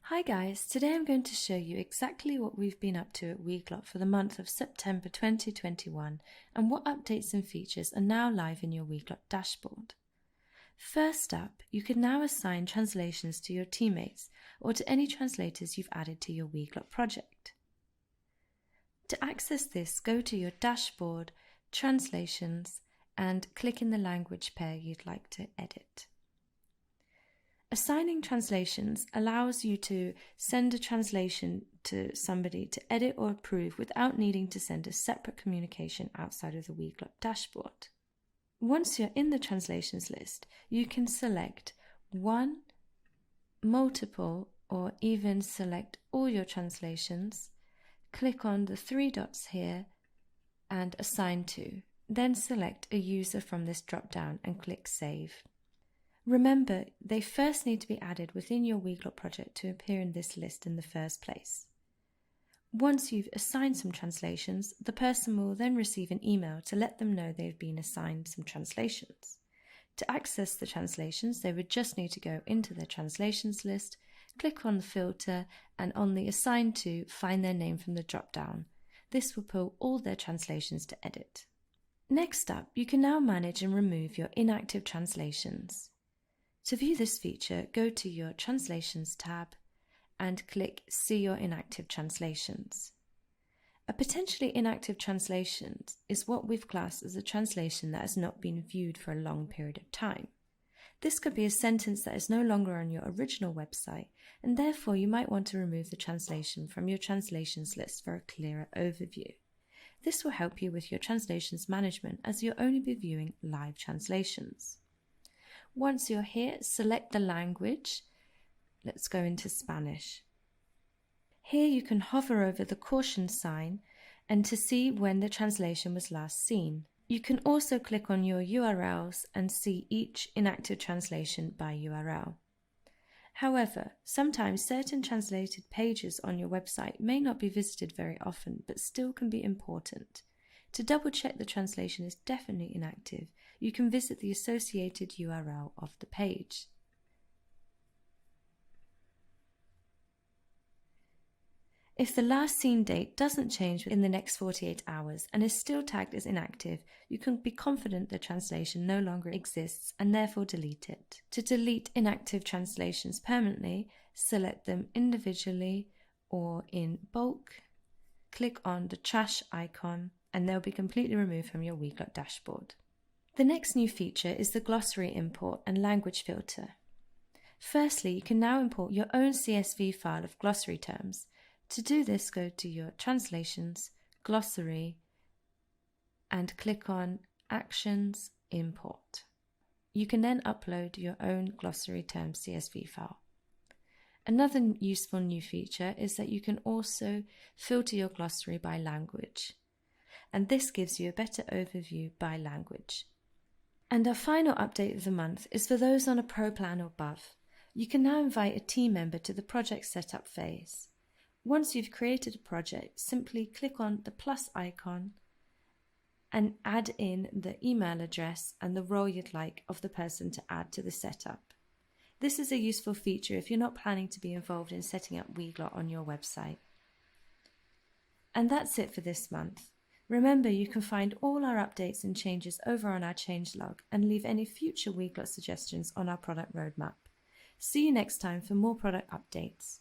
Hi guys, today I'm going to show you exactly what we've been up to at Weglot for the month of September 2021 and what updates and features are now live in your Weglot dashboard. First up, you can now assign translations to your teammates or to any translators you've added to your Weglot project. To access this, go to your dashboard, translations, and click in the language pair you'd like to edit. Assigning translations allows you to send a translation to somebody to edit or approve without needing to send a separate communication outside of the Weglot dashboard. Once you're in the translations list, you can select one, multiple, or even select all your translations. Click on the three dots here and assign to. Then select a user from this drop-down and click Save. Remember, they first need to be added within your Weglot project to appear in this list in the first place. Once you've assigned some translations, the person will then receive an email to let them know they've been assigned some translations. To access the translations, they would just need to go into their translations list, click on the filter, and on the Assign To, find their name from the drop-down. This will pull all their translations to edit. Next up, you can now manage and remove your inactive translations. To view this feature, go to your Translations tab and click See Your Inactive Translations. A potentially inactive translation is what we've classed as a translation that has not been viewed for a long period of time. This could be a sentence that is no longer on your original website, and therefore you might want to remove the translation from your translations list for a clearer overview. This will help you with your translations management as you'll only be viewing live translations. Once you're here, select the language. Let's go into Spanish. Here you can hover over the caution sign and to see when the translation was last seen. You can also click on your URLs and see each inactive translation by URL. However, sometimes certain translated pages on your website may not be visited very often, but still can be important. To double check the translation is definitely inactive, you can visit the associated URL of the page. If the last seen date doesn't change in the next 48 hours and is still tagged as inactive, you can be confident the translation no longer exists and therefore delete it. To delete inactive translations permanently, select them individually or in bulk, click on the trash icon, and they'll be completely removed from your Weglot dashboard. The next new feature is the glossary import and language filter. Firstly, you can now import your own CSV file of glossary terms. To do this, go to your Translations, Glossary, and click on Actions, Import. You can then upload your own glossary terms CSV file. Another useful new feature is that you can also filter your glossary by language, and this gives you a better overview by language. And our final update of the month is for those on a pro plan or above. You can now invite a team member to the project setup phase. Once you've created a project, simply click on the plus icon and add in the email address and the role you'd like of the person to add to the setup. This is a useful feature if you're not planning to be involved in setting up Weglot on your website. And that's it for this month. Remember, you can find all our updates and changes over on our changelog and leave any future Weglot suggestions on our product roadmap. See you next time for more product updates.